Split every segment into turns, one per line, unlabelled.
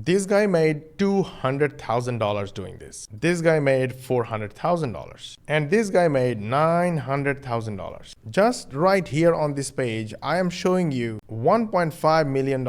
This guy made $200,000 doing this. This guy made $400,000. And this guy made $900,000. Just right here on this page, I am showing you $1.5 million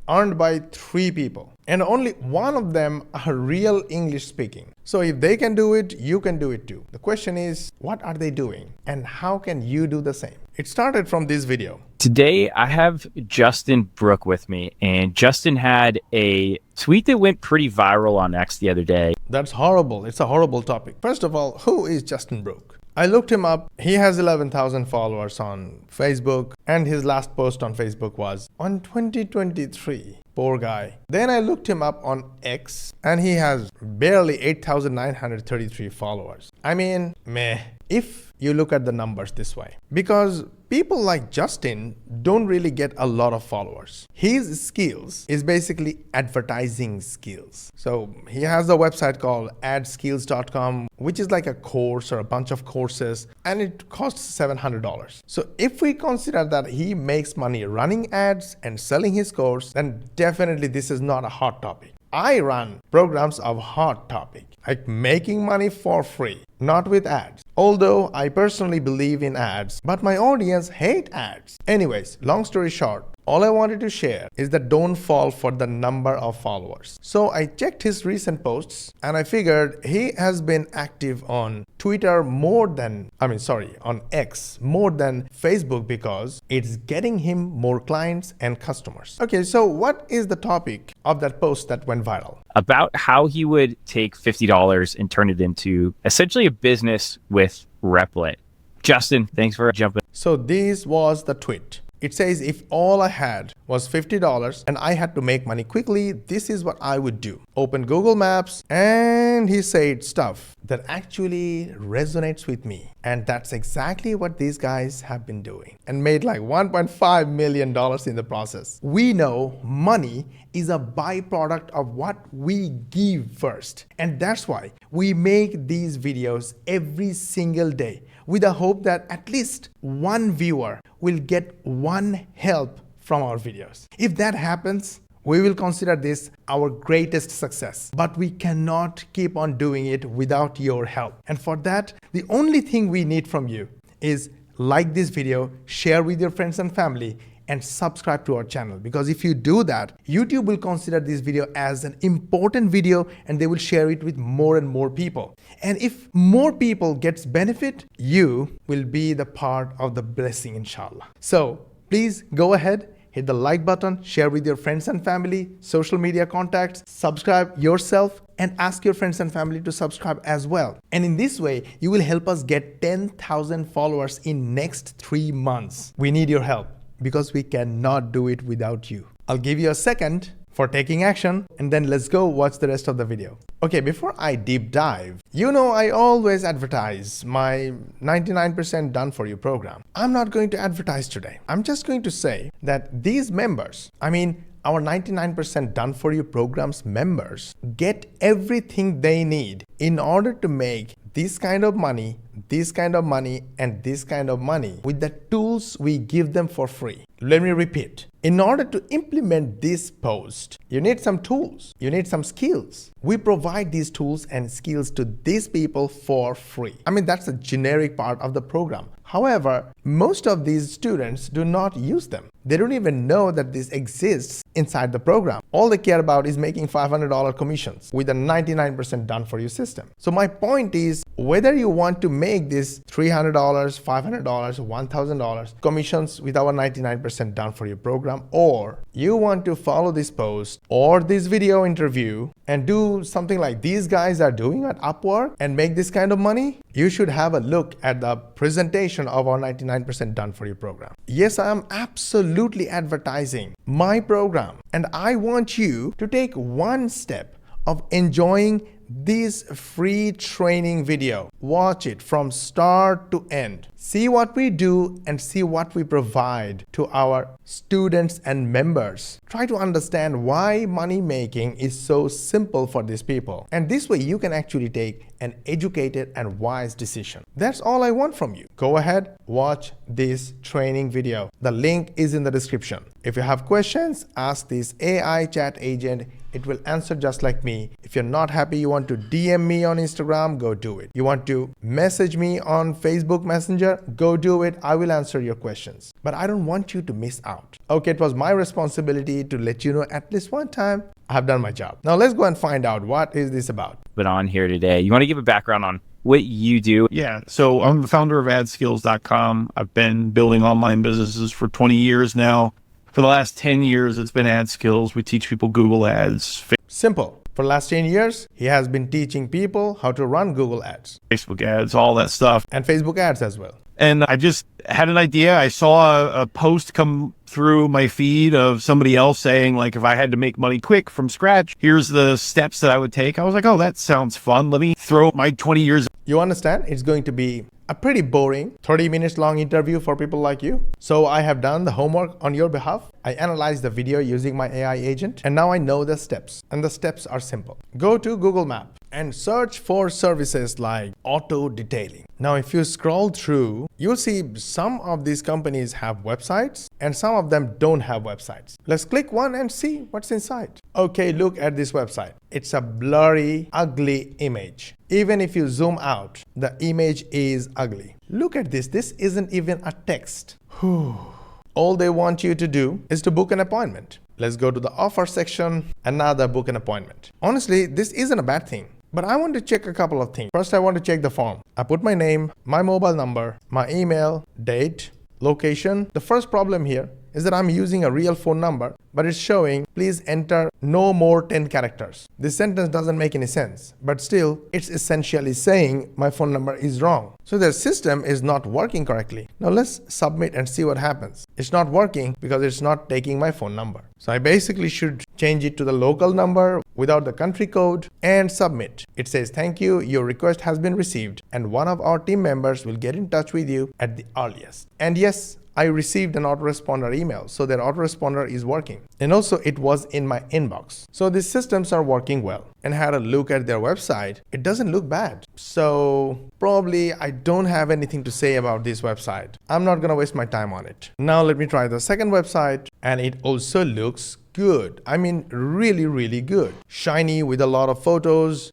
earned by 3 people. And only one of them are real English speaking. So if they can do it, you can do it too. The question is, what are they doing? And how can you do the same? It started from this video.
Today, I have Justin Brooke with me, and Justin had a tweet that went pretty viral on X the other day.
That's horrible. It's a horrible topic. First of all, who is Justin Brooke? I looked him up. He has 11,000 followers on Facebook, and his last post on Facebook was on 2023. Poor guy. Then I looked him up on X, and he has barely 8,933 followers. I mean, meh, if you look at the numbers this way. Because people like Justin don't really get a lot of followers. His skills is basically advertising skills. So he has a website called adskills.com, which is like a course or a bunch of courses, and it costs $700. So if we consider that he makes money running ads and selling his course, then definitely this is not a hot topic. I run programs of hot topic, like making money for free, not with ads. Although I personally believe in ads, but my audience hate ads. Anyways, long story short, all I wanted to share is that don't fall for the number of followers. So I checked his recent posts and I figured he has been active on Twitter on X more than Facebook because it's getting him more clients and customers. Okay, so what is the topic of that post that went viral?
About how he would take $50 and turn it into essentially a business with Replit. Justin, thanks for jumping.
So this was the tweet. It says, if all I had was $50 and I had to make money quickly, this is what I would do. Open Google Maps, and he said stuff that actually resonates with me. And that's exactly what these guys have been doing and made like $1.5 million in the process. We know money is a byproduct of what we give first. And that's why we make these videos every single day with the hope that at least one viewer will get one help from our videos. If that happens, we will consider this our greatest success. But we cannot keep on doing it without your help. And for that, the only thing we need from you is like this video, share with your friends and family, and subscribe to our channel. Because if you do that, YouTube will consider this video as an important video and they will share it with more and more people. And if more people gets benefit, you will be the part of the blessing, inshallah. So please go ahead, hit the like button, share with your friends and family, social media contacts, subscribe yourself, and ask your friends and family to subscribe as well. And in this way, you will help us get 10,000 followers in next 3 months. We need your help, because we cannot do it without you. I'll give you a second for taking action, and then let's go watch the rest of the video. Okay, before I deep dive, you know I always advertise my 99% done for you program. I'm not going to advertise today. I'm just going to say that these members, our 99% done for you programs members, get everything they need in order to make this kind of money, this kind of money, and this kind of money with the tools we give them for free. Let me repeat. In order to implement this post, you need some tools, you need some skills. We provide these tools and skills to these people for free. That's the generic part of the program. However, most of these students do not use them. They don't even know that this exists inside the program. All they care about is making $500 commissions with a 99% done for you system. So my point is, whether you want to make this $300, $500, $1,000 commissions with our 99% done for you program, or you want to follow this post or this video interview and do something like these guys are doing at Upwork and make this kind of money, you should have a look at the presentation of our 99% done for you program. Yes, I am absolutely advertising my program, and I want you to take one step of enjoying this free training video. Watch it from start to end. See what we do and see what we provide to our students and members. Try to understand why money making is so simple for these people. And this way you can actually take an educated and wise decision. That's all I want from you. Go ahead, watch this training video. The link is in the description. If you have questions, ask this AI chat agent. it will answer just like me. If you're not happy, you want to DM me on Instagram, go do it. You want to message me on Facebook Messenger, go do it. I will answer your questions. But I don't want you to miss out. Okay, it was my responsibility to let you know at least one time I have done my job. Now let's go and find out what is this about.
But on here today, you want to give a background on what you do?
Yeah. So I'm the founder of adskills.com. I've been building online businesses for 20 years now. For the last 10 years, it's been AdSkills. We teach people Google Ads,
Simple. For the last 10 years, he has been teaching people how to run Google Ads.
Facebook ads, all that stuff.
And Facebook ads as well.
And I just had an idea. I saw a post come through my feed of somebody else saying, like, if I had to make money quick from scratch, here's the steps that I would take. I was like, oh, that sounds fun. Let me throw my 20 years.
You understand? It's going to be a pretty boring 30 minutes long interview for people like you. So I have done the homework on your behalf. I analyzed the video using my AI agent, and now I know the steps. And the steps are simple. Go to Google Maps and search for services like auto detailing. Now, if you scroll through, you'll see some of these companies have websites and some of them don't have websites. Let's click one and see what's inside. Okay, look at this website. It's a blurry, ugly image. Even if you zoom out, the image is ugly. Look at this. This isn't even a text. All they want you to do is to book an appointment. Let's go to the offer section, another book an appointment. Honestly, this isn't a bad thing. But I want to check a couple of things. First, I want to check the form. I put my name, my mobile number, my email, date, location. The first problem here is that I'm using a real phone number, but it's showing, please enter no more 10 characters. This sentence doesn't make any sense, but still, it's essentially saying my phone number is wrong. So their system is not working correctly. Now let's submit and see what happens. It's not working because it's not taking my phone number. So I basically should change it to the local number without the country code and submit. It says, thank you, your request has been received, and one of our team members will get in touch with you at the earliest. And yes, I received an autoresponder email, so their autoresponder is working. And also it was in my inbox. So these systems are working well. And had a look at their website, it doesn't look bad. So probably I don't have anything to say about this website. I'm not gonna waste my time on it. Now let me try the second website, and it also looks good. I mean, really, really good. Shiny with a lot of photos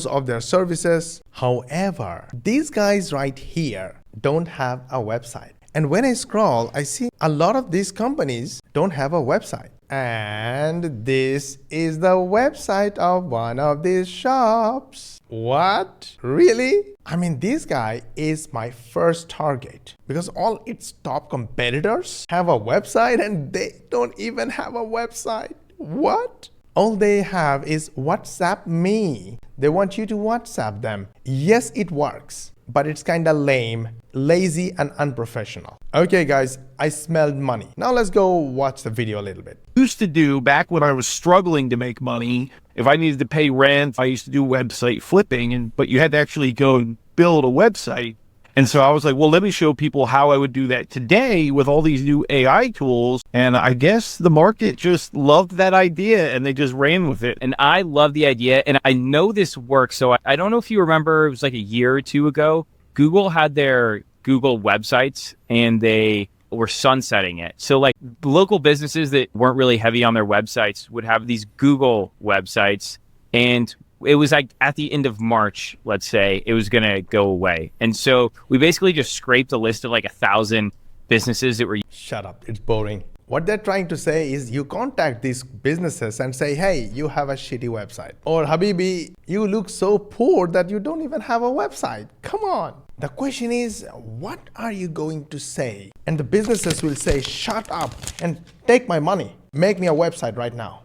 of their services. However, these guys right here don't have a website. And when I scroll, I see a lot of these companies don't have a website. And this is the website of one of these shops. What? Really? I mean, this guy is my first target because all its top competitors have a website and they don't even have a website. What? All they have is WhatsApp me. They want you to WhatsApp them. Yes, it works, but it's kind of lame, lazy, and unprofessional. Okay, guys, I smelled money. Now let's go watch the video a little bit.
Used to do back when I was struggling to make money, if I needed to pay rent, I used to do website flipping, but you had to actually go and build a website. And so I was like, well, let me show people how I would do that today with all these new AI tools. And I guess the market just loved that idea and they just ran with it.
And I love the idea. And I know this works. So I don't know if you remember, it was like a year or two ago, Google had their Google websites and they were sunsetting it. So like local businesses that weren't really heavy on their websites would have these Google websites, and it was like at the end of March, let's say, it was going to go away. And so we basically just scraped a list of like 1,000 businesses that were...
Shut up, it's boring. What they're trying to say is you contact these businesses and say, hey, you have a shitty website. Or Habibi, you look so poor that you don't even have a website. Come on. The question is, what are you going to say? And the businesses will say, shut up and take my money. Make me a website right now.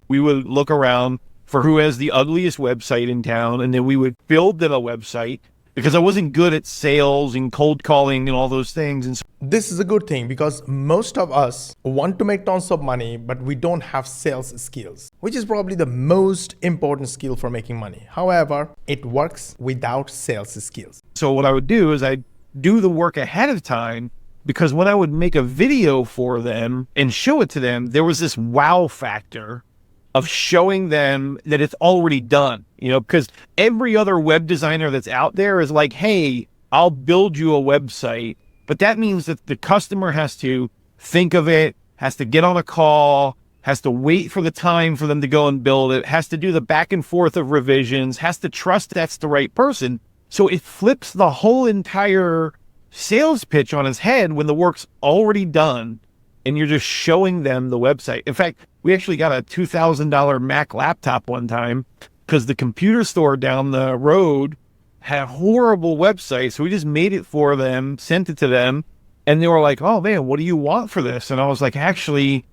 We would look around for who has the ugliest website in town, and then we would build them a website because I wasn't good at sales and cold calling and all those things. And so
this is a good thing because most of us want to make tons of money, but we don't have sales skills, which is probably the most important skill for making money. However, it works without sales skills.
So what I would do is I'd do the work ahead of time, because when I would make a video for them and show it to them, there was this wow factor of showing them that it's already done, because every other web designer that's out there is like, hey, I'll build you a website. But that means that the customer has to think of it, has to get on a call, has to wait for the time for them to go and build it, has to do the back and forth of revisions, has to trust that's the right person. So it flips the whole entire sales pitch on its head when the work's already done and you're just showing them the website. In fact, we actually got a $2,000 Mac laptop one time because the computer store down the road had a horrible website. So we just made it for them, sent it to them, and they were like, oh man, what do you want for this? And I was like, actually,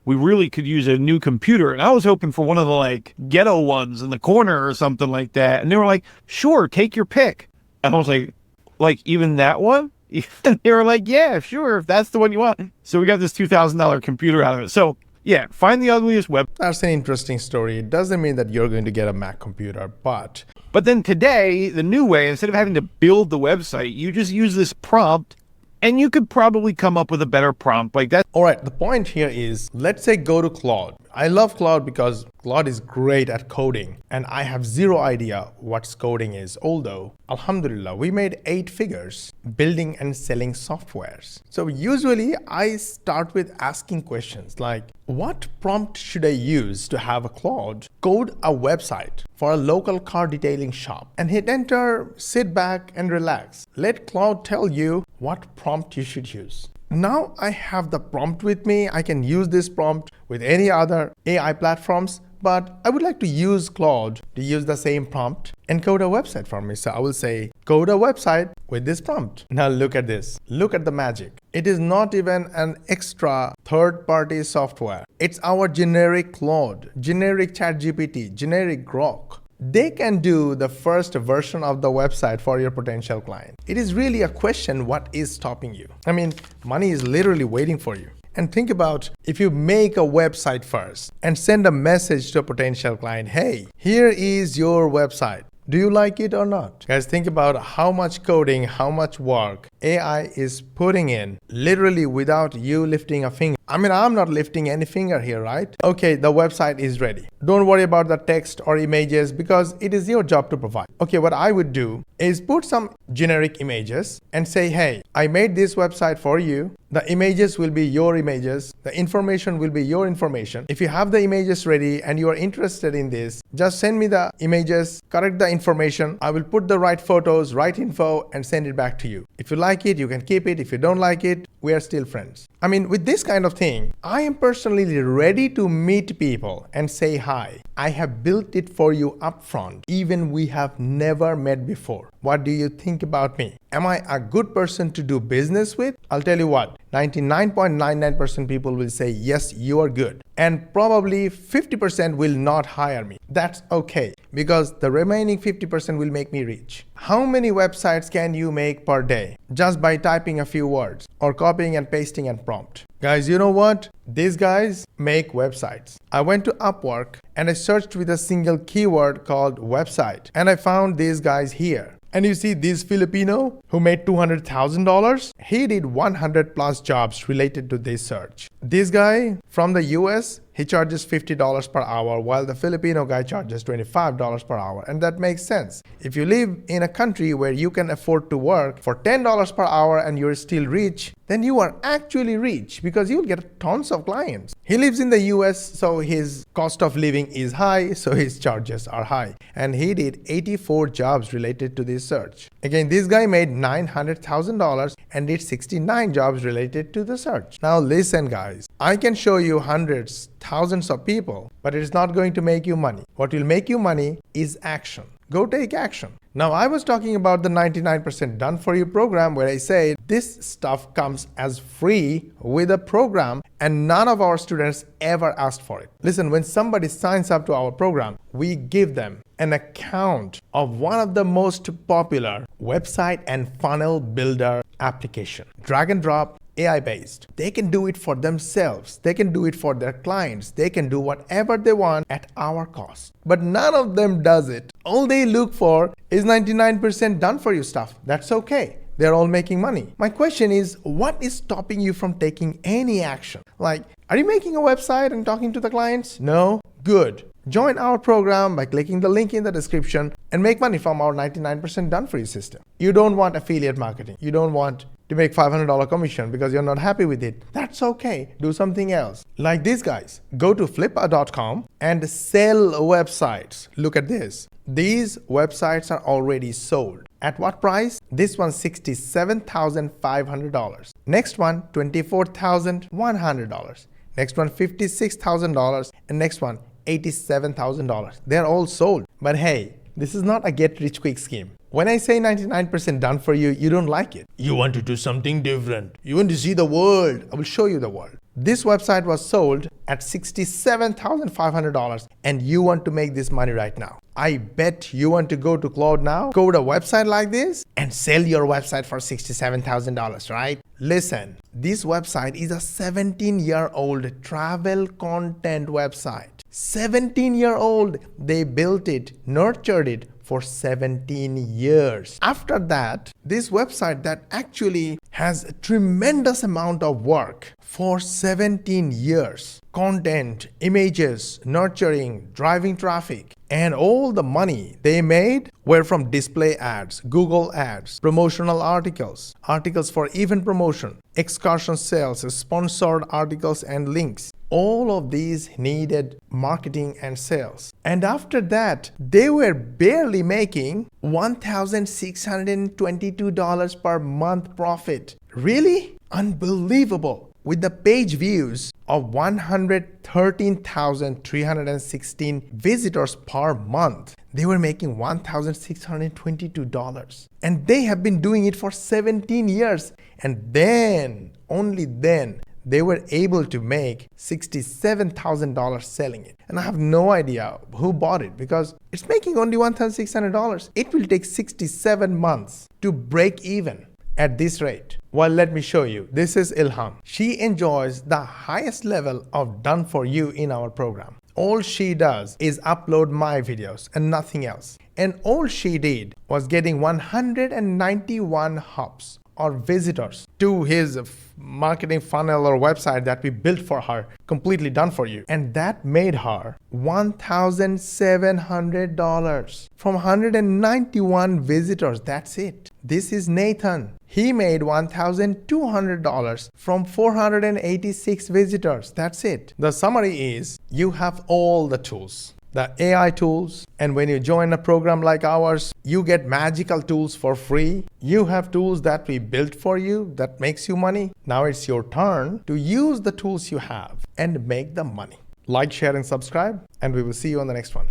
we really could use a new computer. And I was hoping for one of the like ghetto ones in the corner or something like that. And they were like, sure, take your pick. And I was like even that one? They were like, yeah, sure, if that's the one you want. So we got this $2,000 computer out of it. So yeah, find the ugliest web.
That's an interesting story. It doesn't mean that you're going to get a Mac computer, but
then today, the new way, instead of having to build the website, you just use this prompt and you could probably come up with a better prompt like that.
all right, the point here is, let's say go to Claude. I love Claude because Claude is great at coding and I have zero idea what coding is. Although, alhamdulillah, we made 8 figures building and selling softwares. So usually I start with asking questions like, what prompt should I use to have a Claude code a website for a local car detailing shop? And hit enter, sit back and relax. Let Claude tell you what prompt you should use. Now I have the prompt with me. I can use this prompt with any other AI platforms, but I would like to use Claude to use the same prompt and code a website for me. So I will say, code a website with this prompt. Now look at this. Look at the magic. It is not even an extra third-party software. It's our generic Claude, generic ChatGPT, generic Grok. They can do the first version of the website for your potential client. It is really a question, what is stopping you? I mean, money is literally waiting for you. And think about if you make a website first and send a message to a potential client, hey, here is your website. Do you like it or not? Guys, think about how much coding, how much work AI is putting in literally without you lifting a finger. I mean, I'm not lifting any finger here, right? Okay, the website is ready. Don't worry about the text or images because it is your job to provide. Okay, what I would do is put some generic images and say, hey, I made this website for you. The images will be your images. The information will be your information. If you have the images ready and you are interested in this, just send me the images, correct the information. I will put the right photos, right info, and send it back to you. If you like it, you can keep it. If you don't like it, we are still friends. I mean, with this kind of thing, I am personally ready to meet people and say hi. I have built it for you upfront, even we have never met before. What do you think about me? Am I a good person to do business with? I'll tell you what, 99.99% people will say, yes, you are good. And probably 50% will not hire me. That's okay, because the remaining 50% will make me rich. How many websites can you make per day just by typing a few words or copying and pasting and prompt? Guys, you know what? These guys make websites. I went to Upwork and I searched with a single keyword called website and I found these guys here. And you see this Filipino who made $200,000? He did 100 plus jobs related to this search. This guy from the US, he charges $50 per hour while the Filipino guy charges $25 per hour. And that makes sense. If you live in a country where you can afford to work for $10 per hour and you're still rich, then you are actually rich because you'll get tons of clients. He lives in the US, so his cost of living is high, so his charges are high. And he did 84 jobs related to this search. Again, this guy made $900,000 and did 69 jobs related to the search. Now listen guys, I can show you hundreds, thousands of people, but it is not going to make you money. What will make you money is action. Go take action. Now I was talking about the 99% done for you program where I say this stuff comes as free with a program and none of our students ever asked for it. Listen, when somebody signs up to our program, we give them an account of one of the most popular website and funnel builder application. Drag and drop, AI based. They can do it for themselves. They can do it for their clients. They can do whatever they want at our cost. But none of them does it. All they look for is 99% done for you stuff. That's okay. They're all making money. My question is, what is stopping you from taking any action? Like, are you making a website and talking to the clients? No? Good. Join our program by clicking the link in the description and make money from our 99% done for you system. You don't want affiliate marketing. You don't want to make $500 commission because you're not happy with it. That's okay. Do something else. Like these guys, go to flippa.com and sell websites. Look at this. These websites are already sold. At what price? This one $67,500. Next one $24,100. Next one $56,000. And next one $87,000. They're all sold. But hey, this is not a get rich quick scheme. When I say 99% done for you, you don't like it. You want to do something different. You want to see the world. I will show you the world. This website was sold at $67,500 and you want to make this money right now. I bet you want to go to Cloud now, code a website like this and sell your website for $67,000, right? Listen, this website is a 17-year-old travel content website. 17-year-old, they built it, nurtured it for 17 years. After that, this website that actually has a tremendous amount of work for 17 years. Content, images, nurturing, driving traffic, and all the money they made were from display ads, Google ads, promotional articles, articles for event promotion, excursion sales, sponsored articles and links. All of these needed marketing and sales. And after that, they were barely making $1,622 per month profit. Really? Unbelievable. With the page views of 113,316 visitors per month, they were making $1,622. And they have been doing it for 17 years. And then, only then, they were able to make $67,000 selling it. And I have no idea who bought it because it's making only $1,600. It will take 67 months to break even at this rate. Well, let me show you. This is Ilham. She enjoys the highest level of done for you in our program. All she does is upload my videos and nothing else. And all she did was getting 191 hops or visitors to his marketing funnel or website that we built for her, completely done for you. And that made her $1,700 from 191 visitors. That's it. This is Nathan. He made $1,200 from 486 visitors. That's it. The summary is you have all the tools, the AI tools, and when you join a program like ours, you get magical tools for free. You have tools that we built for you that makes you money. Now it's your turn to use the tools you have and make the money. Like, share, and subscribe, and we will see you on the next one.